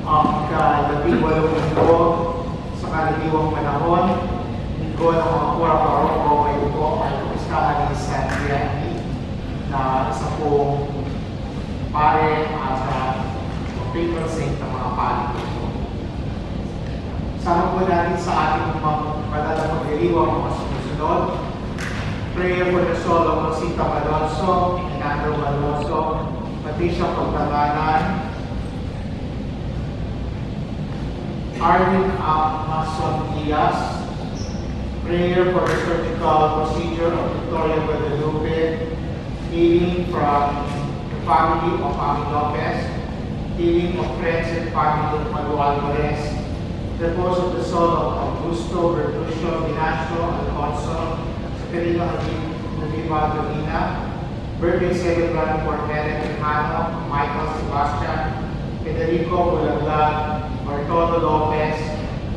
ang ika-18 linggo sa kaliliwang panahon. Linggo ng mga purang paroko ngayon po ay kapistahan ni San Gianni na isa pong pare at patron saint ng mga pari po. Sama po natin sa ating banal na pagdiriwang mga sumusunod. Prayer for the soul of Rosita Malonzo, Enandro Malonzo, Patricia Pagtanganan, Arvin Mason Diaz. Prayer for the surgical procedure of Victoria Guadalupe, healing from the family of Ami Lopez, healing of friends and family of Malu Alvarez, repose of the soul of Augusto Bertuccio Binacio Alfonso, Severino Oliva Dolina, birthday celebrant for Helen Quijano, Michael Sebastian, Federico Bulaglag, Bartolo Lopez,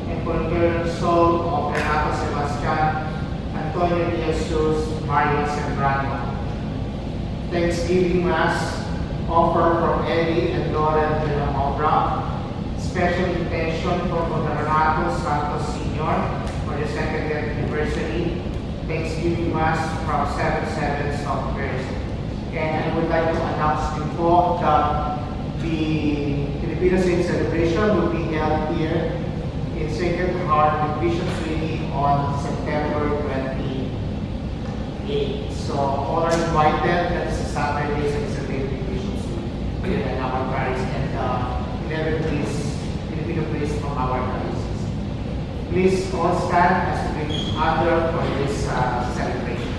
and concurrent soul of Renato Sebastian, Antonio De Jesus, Mario Sembrano. Thanksgiving Mass offer from Eddie and Lauren de la Mobra. Special intention for Renato Santos Sr. for the 2nd anniversary. Thanksgiving Mass from 7/7 of Prayers. And I would like to announce before that the Filipino Saint celebration will be held here in Sacred Heart with Bishop Sweeney on September 28. So all are invited. That's a Saturday, so it's a day with Bishop Sweeney in our parish and 11 Filipino priests from our parishes. Please all stand as we greet each other for this celebration.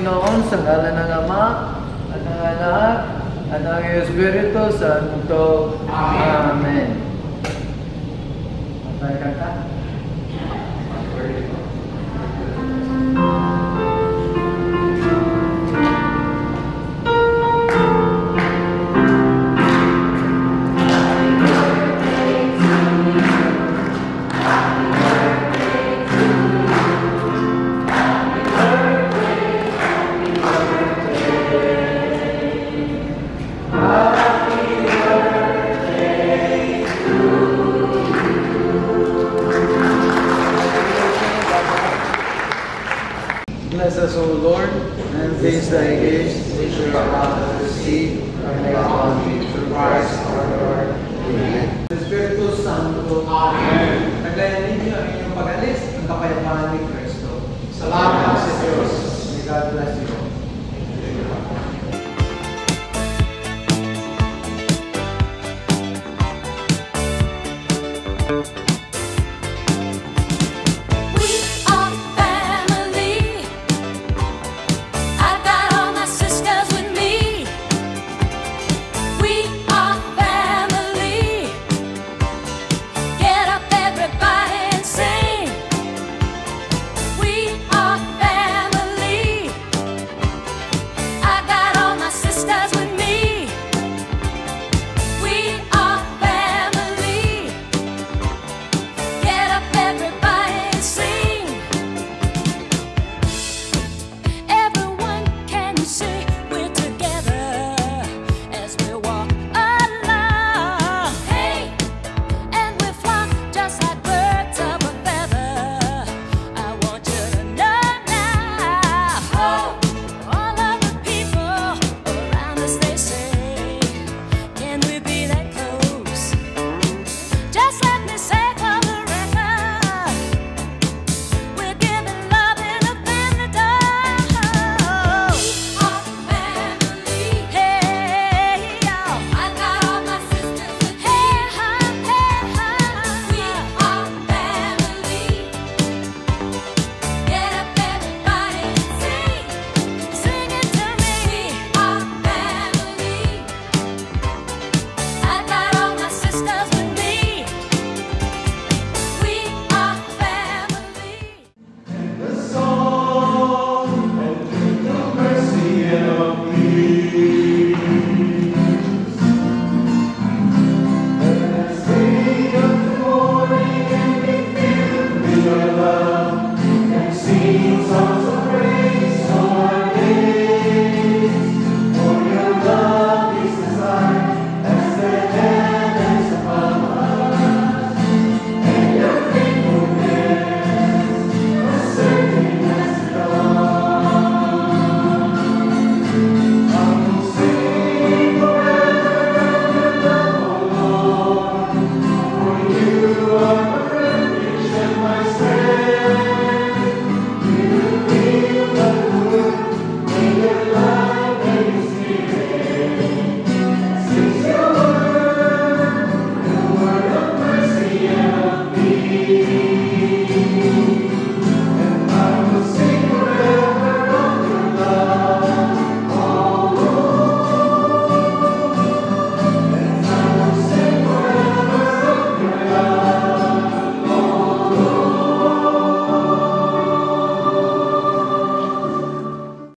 Panginoon, sa ngalan ng Ama, at ng Anak, at ng Espiritu Santo. Amen. Matay kanta. Bless us, O Lord, and these thy gifts, which we are about to receive, and may all be through Christ our Lord. Amen. Espiritu Santo. Amen. Naglayan ninyo ang inyong pag-alis ng kapayapaan ni Kristo. Salamat sa Diyos. May God bless you.